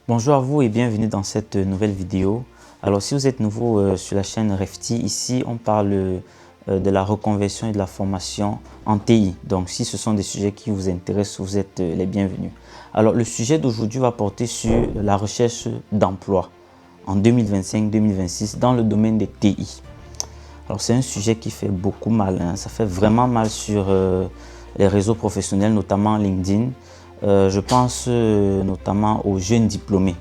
Bonjour à vous et bienvenue dans cette nouvelle vidéo. Alors si vous êtes nouveau sur la chaîne Refti, ici on parle de la reconversion et de la formation en TI. Donc si ce sont des sujets qui vous intéressent, vous êtes les bienvenus. Alors le sujet d'aujourd'hui va porter sur la recherche d'emploi en 2025-2026 dans le domaine des TI. Alors c'est un sujet qui fait beaucoup mal, hein. Ça fait vraiment mal sur les réseaux professionnels, notamment LinkedIn. Je pense notamment aux jeunes diplômés,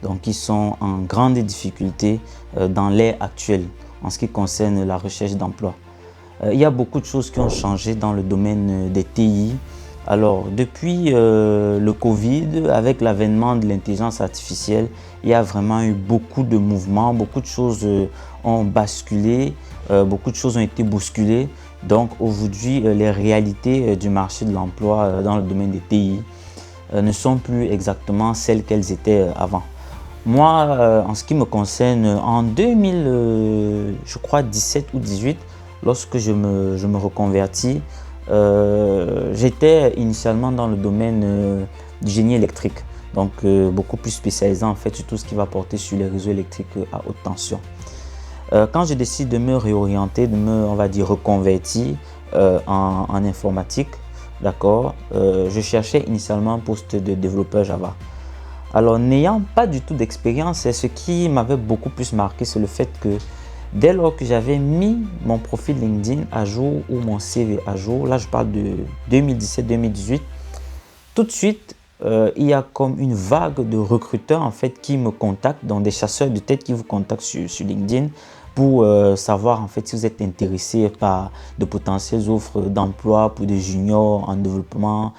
donc qui sont en grande difficulté dans l'ère actuelle en ce qui concerne la recherche d'emploi. Il y a beaucoup de choses qui ont changé dans le domaine des TI. Alors depuis le Covid, avec l'avènement de l'intelligence artificielle, il y a vraiment eu beaucoup de mouvements, beaucoup de choses ont basculé, beaucoup de choses ont été bousculées. Donc aujourd'hui, les réalités du marché de l'emploi dans le domaine des TI ne sont plus exactement celles qu'elles étaient avant. Moi, en ce qui me concerne, en 2000, je crois 17 ou 18, lorsque je me reconvertis, j'étais initialement dans le domaine du génie électrique. Donc beaucoup plus spécialisé en fait sur tout ce qui va porter sur les réseaux électriques à haute tension. Quand je décide de me réorienter, on va dire reconvertir en informatique, d'accord, je cherchais initialement un poste de développeur Java. Alors n'ayant pas du tout d'expérience, ce qui m'avait beaucoup plus marqué, c'est le fait que dès lors que j'avais mis mon profil LinkedIn à jour ou mon CV à jour, là je parle de 2017-2018, tout de suite, il y a comme une vague de recruteurs en fait qui me contactent, donc des chasseurs de tête qui vous contactent sur LinkedIn pour savoir en fait si vous êtes intéressé par de potentielles offres d'emploi pour des juniors en développement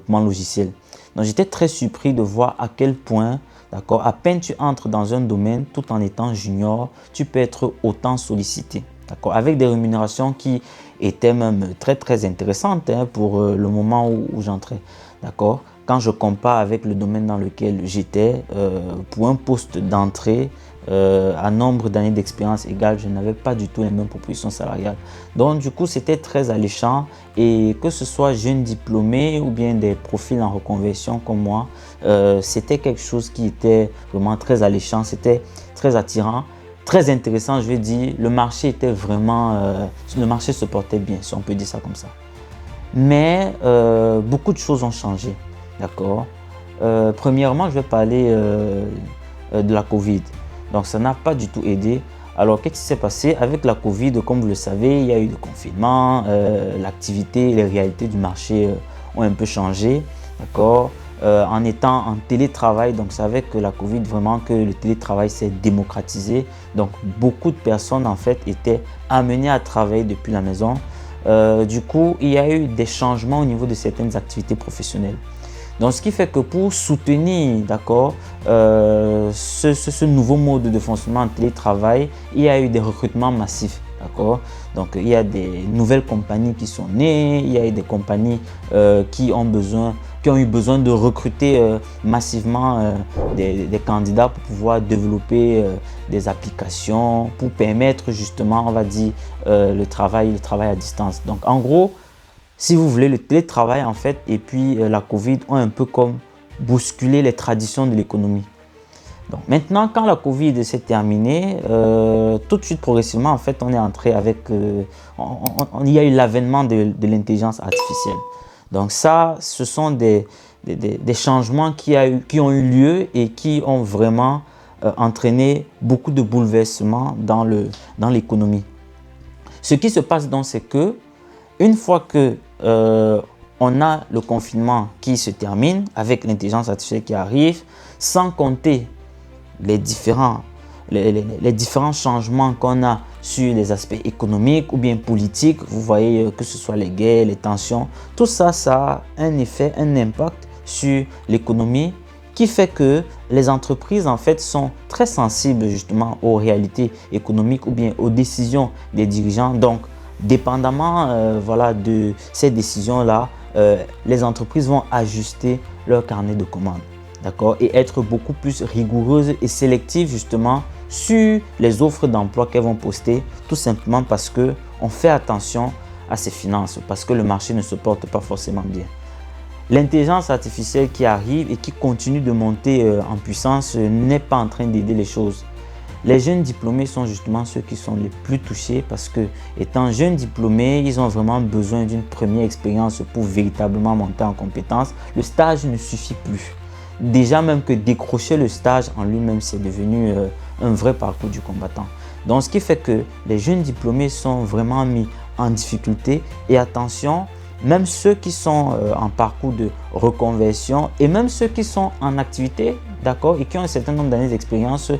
logiciel. Donc j'étais très surpris de voir à quel point, d'accord, à peine tu entres dans un domaine tout en étant junior, tu peux être autant sollicité, d'accord, avec des rémunérations qui étaient même très intéressantes hein, pour le moment où j'entrais, d'accord. Quand je compare avec le domaine dans lequel j'étais, pour un poste d'entrée, à nombre d'années d'expérience égale, je n'avais pas du tout les mêmes propositions salariales. Donc du coup, c'était très alléchant et que ce soit jeunes diplômés ou bien des profils en reconversion comme moi, c'était quelque chose qui était vraiment très alléchant, c'était très attirant, très intéressant, je vais dire. Le marché était vraiment, le marché se portait bien, si on peut dire ça comme ça. Mais beaucoup de choses ont changé, d'accord. Premièrement, je vais parler de la Covid. Donc ça n'a pas du tout aidé. Alors qu'est-ce qui s'est passé avec la Covid? Comme vous le savez, il y a eu le confinement, l'activité, les réalités du marché ont un peu changé, d'accord. En étant en télétravail, donc c'est avec la Covid vraiment que le télétravail s'est démocratisé. Donc beaucoup de personnes en fait étaient amenées à travailler depuis la maison. Du coup, il y a eu des changements au niveau de certaines activités professionnelles. Donc, ce qui fait que pour soutenir, d'accord, ce nouveau mode de fonctionnement en télétravail, il y a eu des recrutements massifs, d'accord. Donc, il y a des nouvelles compagnies qui sont nées, il y a eu des compagnies qui ont eu besoin de recruter massivement des candidats pour pouvoir développer des applications, pour permettre justement, on va dire, le travail à distance. Donc, en gros, si vous voulez, le télétravail en fait et puis la Covid ont un peu comme bousculé les traditions de l'économie. Donc maintenant, quand la Covid s'est terminée, tout de suite progressivement en fait, on est entré avec, il y a eu l'avènement de l'intelligence artificielle. Donc ça, ce sont des changements qui ont eu lieu et qui ont vraiment entraîné beaucoup de bouleversements dans l'économie. Ce qui se passe donc, c'est que une fois que on a le confinement qui se termine avec l'intelligence artificielle qui arrive, sans compter les différents changements qu'on a sur les aspects économiques ou bien politiques, vous voyez que ce soit les guerres, les tensions, tout ça, ça a un effet, un impact sur l'économie qui fait que les entreprises en fait sont très sensibles justement aux réalités économiques ou bien aux décisions des dirigeants. Donc, dépendamment voilà, de ces décisions-là, les entreprises vont ajuster leur carnet de commandes, d'accord, et être beaucoup plus rigoureuses et sélectives justement sur les offres d'emploi qu'elles vont poster, tout simplement parce qu'on fait attention à ses finances, parce que le marché ne se porte pas forcément bien. L'intelligence artificielle qui arrive et qui continue de monter en puissance n'est pas en train d'aider les choses. Les jeunes diplômés sont justement ceux qui sont les plus touchés parce que, étant jeunes diplômés, ils ont vraiment besoin d'une première expérience pour véritablement monter en compétence. Le stage ne suffit plus. Déjà même que décrocher le stage en lui-même, c'est devenu un vrai parcours du combattant. Donc, ce qui fait que les jeunes diplômés sont vraiment mis en difficulté. Et attention, même ceux qui sont en parcours de reconversion et même ceux qui sont en activité, d'accord, et qui ont un certain nombre d'années d'expérience,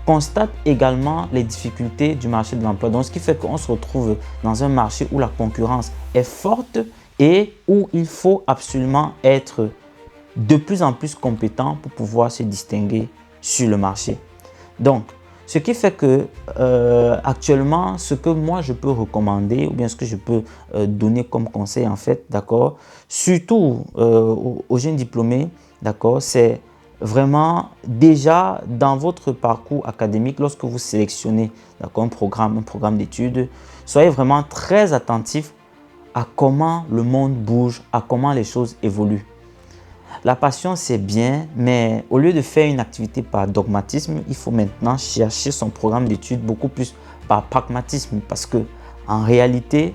constatent également les difficultés du marché de l'emploi. Donc, ce qui fait qu'on se retrouve dans un marché où la concurrence est forte et où il faut absolument être de plus en plus compétent pour pouvoir se distinguer sur le marché. Donc, ce qui fait que actuellement, ce que moi je peux recommander ou bien ce que je peux donner comme conseil en fait, d'accord, surtout aux jeunes diplômés, d'accord, c'est vraiment déjà dans votre parcours académique, lorsque vous sélectionnez un programme d'études, soyez vraiment très attentif à comment le monde bouge, à comment les choses évoluent. La passion, c'est bien, mais au lieu de faire une activité par dogmatisme, il faut maintenant chercher son programme d'études beaucoup plus par pragmatisme parce que en réalité,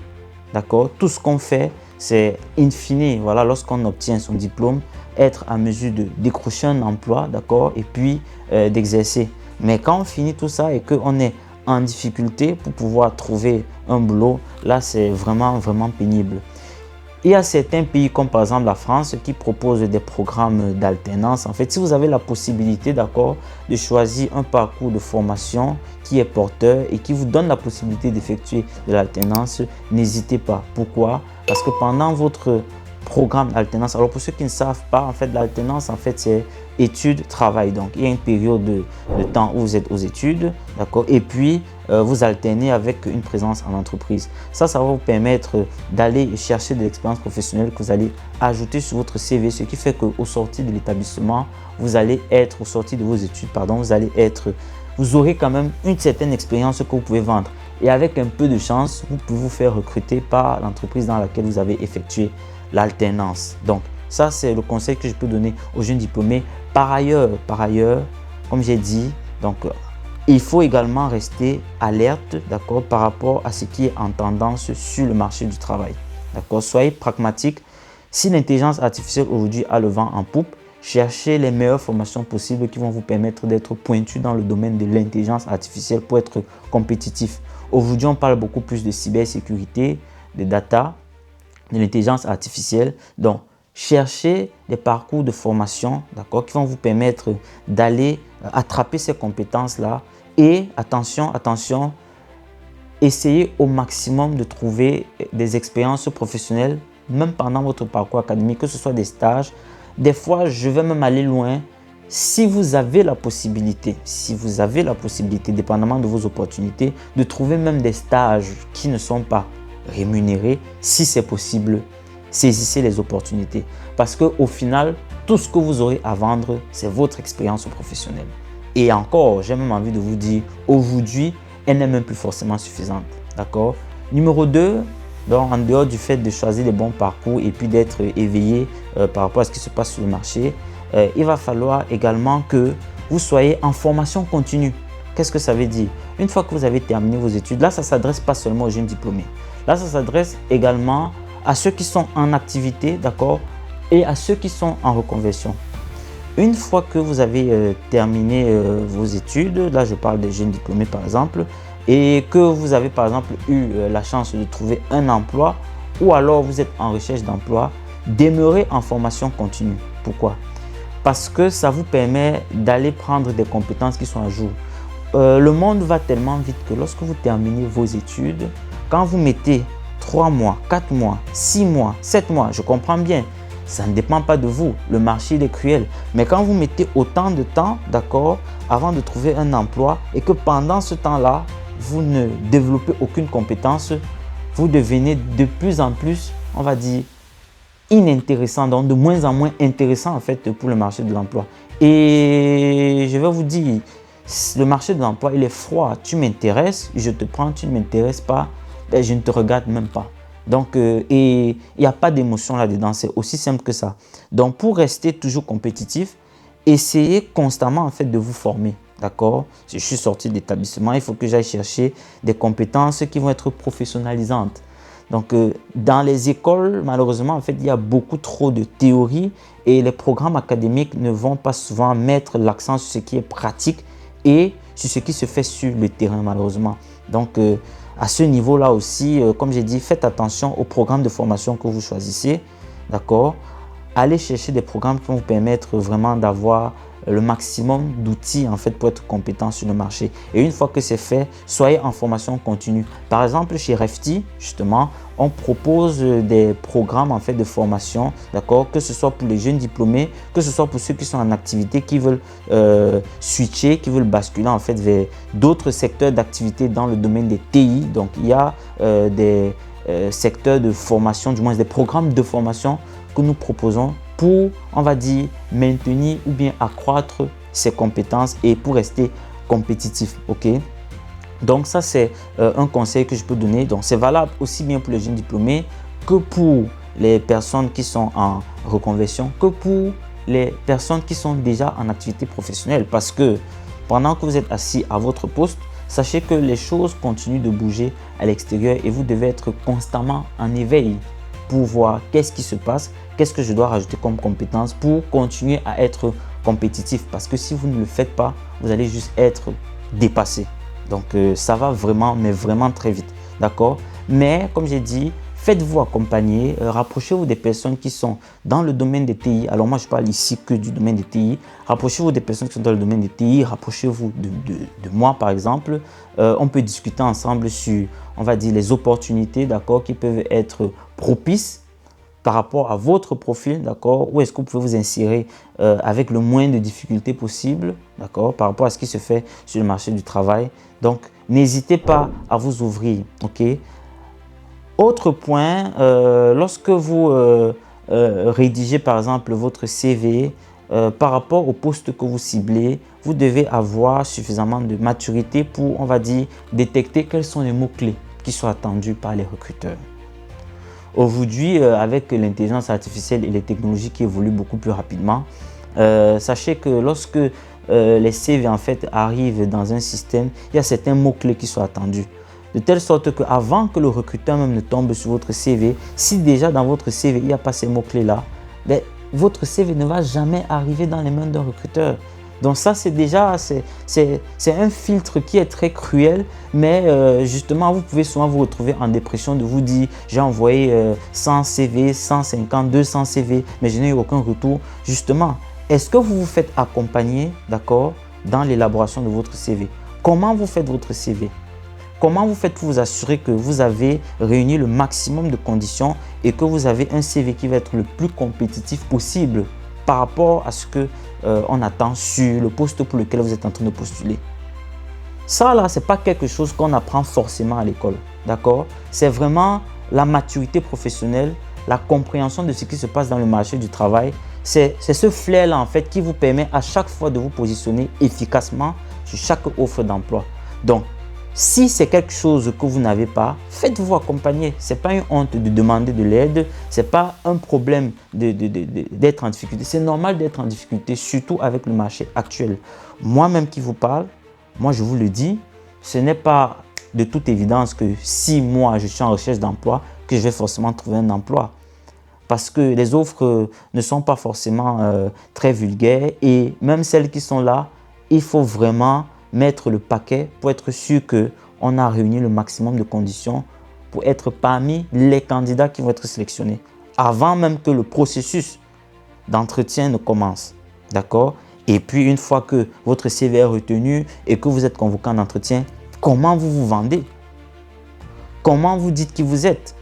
d'accord, tout ce qu'on fait, c'est in fine, voilà, lorsqu'on obtient son diplôme, être à mesure de décrocher un emploi, d'accord, et puis d'exercer. Mais quand on finit tout ça et qu'on est en difficulté pour pouvoir trouver un boulot, là, c'est vraiment pénible. Il y a certains pays comme par exemple la France qui proposent des programmes d'alternance. En fait, si vous avez la possibilité, d'accord, de choisir un parcours de formation qui est porteur et qui vous donne la possibilité d'effectuer de l'alternance, n'hésitez pas. Pourquoi? Parce que pendant votre programme d'alternance, alors pour ceux qui ne savent pas, en fait, l'alternance, en fait, c'est études, travail. Donc, il y a une période de temps où vous êtes aux études, d'accord, et puis vous alternez avec une présence en entreprise. Ça va vous permettre d'aller chercher de l'expérience professionnelle que vous allez ajouter sur votre CV, ce qui fait qu'au sorti de l'établissement, vous allez être, au sorti de vos études, pardon, vous aurez quand même une certaine expérience que vous pouvez vendre. Et avec un peu de chance, vous pouvez vous faire recruter par l'entreprise dans laquelle vous avez effectué l'alternance. Donc, ça, c'est le conseil que je peux donner aux jeunes diplômés. Par ailleurs, comme j'ai dit, donc, il faut également rester alerte, d'accord, par rapport à ce qui est en tendance sur le marché du travail. D'accord, soyez pragmatique. Si l'intelligence artificielle aujourd'hui a le vent en poupe, cherchez les meilleures formations possibles qui vont vous permettre d'être pointu dans le domaine de l'intelligence artificielle pour être compétitif. Aujourd'hui, on parle beaucoup plus de cybersécurité, de data, de l'intelligence artificielle. Donc, cherchez des parcours de formation, d'accord, qui vont vous permettre d'aller attraper ces compétences-là. Et attention, essayez au maximum de trouver des expériences professionnelles, même pendant votre parcours académique, que ce soit des stages. Des fois, je vais même aller loin. Si vous avez la possibilité, dépendamment de vos opportunités, de trouver même des stages qui ne sont pas rémunérés, si c'est possible, saisissez les opportunités. Parce qu'au final, tout ce que vous aurez à vendre, c'est votre expérience professionnelle. Et encore, j'ai même envie de vous dire, aujourd'hui, elle n'est même plus forcément suffisante. D'accord? Numéro 2, donc en dehors du fait de choisir les bons parcours et puis d'être éveillé par rapport à ce qui se passe sur le marché, il va falloir également que vous soyez en formation continue. Qu'est-ce que ça veut dire? Une fois que vous avez terminé vos études, là, ça ne s'adresse pas seulement aux jeunes diplômés. Là, ça s'adresse également à ceux qui sont en activité, d'accord, et à ceux qui sont en reconversion. Une fois que vous avez terminé vos études, là je parle des jeunes diplômés par exemple, et que vous avez par exemple eu la chance de trouver un emploi ou alors vous êtes en recherche d'emploi, demeurez en formation continue. Pourquoi? Parce que ça vous permet d'aller prendre des compétences qui sont à jour. Le monde va tellement vite que lorsque vous terminez vos études, quand vous mettez 3 mois, 4 mois, 6 mois, 7 mois, je comprends bien, ça ne dépend pas de vous, le marché il est cruel. Mais quand vous mettez autant de temps, d'accord, avant de trouver un emploi et que pendant ce temps-là, vous ne développez aucune compétence, vous devenez de plus en plus, on va dire, inintéressant, donc de moins en moins intéressant en fait pour le marché de l'emploi. Et je vais vous dire, le marché de l'emploi, il est froid. Tu m'intéresses, je te prends, tu ne m'intéresses pas, ben, je ne te regarde même pas. Donc, et il n'y a pas d'émotion là-dedans, c'est aussi simple que ça. Donc, pour rester toujours compétitif, essayez constamment en fait de vous former. D'accord? Si je suis sorti d'établissement, il faut que j'aille chercher des compétences qui vont être professionnalisantes. Donc, dans les écoles, malheureusement, en fait, il y a beaucoup trop de théorie et les programmes académiques ne vont pas souvent mettre l'accent sur ce qui est pratique et sur ce qui se fait sur le terrain, malheureusement. Donc, à ce niveau-là aussi, comme j'ai dit, faites attention aux programmes de formation que vous choisissez. D'accord? Allez chercher des programmes qui vont vous permettre vraiment d'avoir le maximum d'outils en fait pour être compétent sur le marché. Et une fois que c'est fait, soyez en formation continue. Par exemple, chez Refty, justement, on propose des programmes en fait de formation, d'accord, que ce soit pour les jeunes diplômés, que ce soit pour ceux qui sont en activité, qui veulent switcher, qui veulent basculer en fait vers d'autres secteurs d'activité dans le domaine des TI. Donc, il y a des secteurs de formation, du moins des programmes de formation que nous proposons pour, on va dire, maintenir ou bien accroître ses compétences et pour rester compétitif. Ok? Donc ça, c'est un conseil que je peux donner. Donc c'est valable aussi bien pour les jeunes diplômés que pour les personnes qui sont en reconversion, que pour les personnes qui sont déjà en activité professionnelle. Parce que pendant que vous êtes assis à votre poste, sachez que les choses continuent de bouger à l'extérieur et vous devez être constamment en éveil pour voir qu'est-ce qui se passe, qu'est-ce que je dois rajouter comme compétence pour continuer à être compétitif. Parce que si vous ne le faites pas, vous allez juste être dépassé. Donc, ça va vraiment, mais vraiment très vite. D'accord? Mais, comme j'ai dit, faites-vous accompagner, rapprochez-vous des personnes qui sont dans le domaine des TI. Alors, moi, je parle ici que du domaine des TI. Rapprochez-vous des personnes qui sont dans le domaine des TI. Rapprochez-vous de moi, par exemple. On peut discuter ensemble sur, on va dire, les opportunités, d'accord, qui peuvent être propices par rapport à votre profil, d'accord, où est-ce que vous pouvez vous insérer avec le moins de difficultés possible, d'accord, par rapport à ce qui se fait sur le marché du travail. Donc, n'hésitez pas à vous ouvrir, ok. Autre point, lorsque vous rédigez par exemple votre CV, par rapport au poste que vous ciblez, vous devez avoir suffisamment de maturité pour, on va dire, détecter quels sont les mots-clés qui sont attendus par les recruteurs. Aujourd'hui, avec l'intelligence artificielle et les technologies qui évoluent beaucoup plus rapidement, sachez que lorsque les CV en fait arrivent dans un système, il y a certains mots-clés qui sont attendus. De telle sorte qu'avant que le recruteur même ne tombe sur votre CV, si déjà dans votre CV, il n'y a pas ces mots-clés-là, ben, votre CV ne va jamais arriver dans les mains d'un recruteur. Donc ça, c'est déjà un filtre qui est très cruel, mais justement, vous pouvez souvent vous retrouver en dépression de vous dire « j'ai envoyé 100 CV, 150, 200 CV, mais je n'ai eu aucun retour ». Justement, est-ce que vous vous faites accompagner, d'accord, dans l'élaboration de votre CV? Comment vous faites votre CV? Comment vous faites pour vous assurer que vous avez réuni le maximum de conditions et que vous avez un CV qui va être le plus compétitif possible par rapport à ce qu'on attend sur le poste pour lequel vous êtes en train de postuler? Ça là, ce n'est pas quelque chose qu'on apprend forcément à l'école, d'accord? C'est vraiment la maturité professionnelle, la compréhension de ce qui se passe dans le marché du travail. C'est ce flair là en fait qui vous permet à chaque fois de vous positionner efficacement sur chaque offre d'emploi. Donc, si c'est quelque chose que vous n'avez pas, faites-vous accompagner. Ce n'est pas une honte de demander de l'aide. Ce n'est pas un problème d'être en difficulté. C'est normal d'être en difficulté, surtout avec le marché actuel. Moi-même qui vous parle, moi je vous le dis, ce n'est pas de toute évidence que si moi je suis en recherche d'emploi, que je vais forcément trouver un emploi. Parce que les offres ne sont pas forcément très vulgaires et même celles qui sont là, il faut vraiment mettre le paquet pour être sûr qu'on a réuni le maximum de conditions pour être parmi les candidats qui vont être sélectionnés avant même que le processus d'entretien ne commence. D'accord? Et puis, une fois que votre CV est retenu et que vous êtes convoqué en entretien, comment vous vous vendez? Comment vous dites qui vous êtes?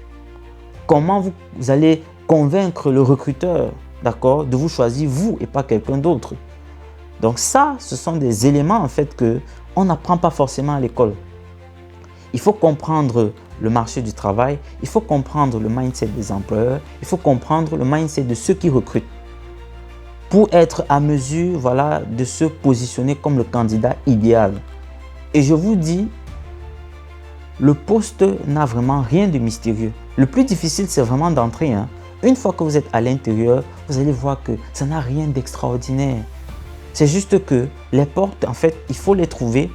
Comment vous allez convaincre le recruteur, d'accord, de vous choisir vous et pas quelqu'un d'autre? Donc ça, ce sont des éléments en fait qu'on n'apprend pas forcément à l'école. Il faut comprendre le marché du travail, il faut comprendre le mindset des employeurs, il faut comprendre le mindset de ceux qui recrutent pour être à mesure, voilà, de se positionner comme le candidat idéal. Et je vous dis, le poste n'a vraiment rien de mystérieux. Le plus difficile, c'est vraiment d'entrer. Une fois que vous êtes à l'intérieur, vous allez voir que ça n'a rien d'extraordinaire. C'est juste que les portes, en fait, il faut les trouver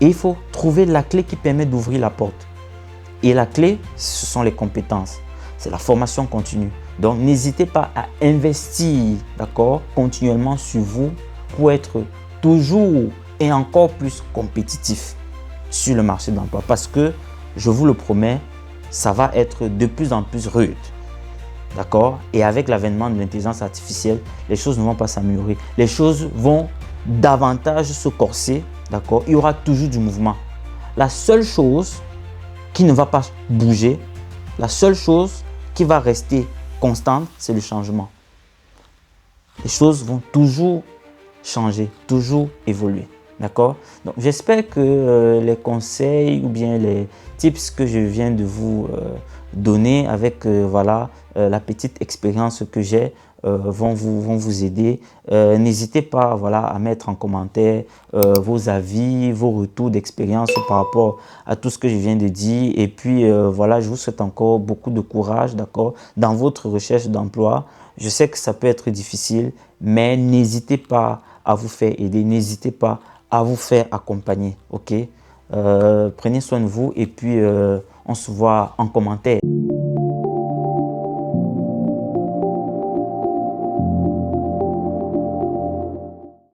et il faut trouver la clé qui permet d'ouvrir la porte. Et la clé, ce sont les compétences. C'est la formation continue. Donc, n'hésitez pas à investir, d'accord, continuellement sur vous pour être toujours et encore plus compétitif sur le marché de l'emploi. Parce que, je vous le promets, ça va être de plus en plus rude. D'accord? Et avec l'avènement de l'intelligence artificielle, les choses ne vont pas s'améliorer. Les choses vont davantage se corser. D'accord? Il y aura toujours du mouvement. La seule chose qui ne va pas bouger, la seule chose qui va rester constante, c'est le changement. Les choses vont toujours changer, toujours évoluer. D'accord? Donc, j'espère que les conseils ou bien les tips que je viens de vous donner avec voilà, la petite expérience que j'ai vont vous aider. N'hésitez pas voilà, à mettre en commentaire vos avis, vos retours d'expérience par rapport à tout ce que je viens de dire. Et puis voilà, je vous souhaite encore beaucoup de courage, d'accord, dans votre recherche d'emploi. Je sais que ça peut être difficile, mais n'hésitez pas à vous faire aider, n'hésitez pas à vous faire accompagner, ok? Prenez soin de vous et puis on se voit en commentaire.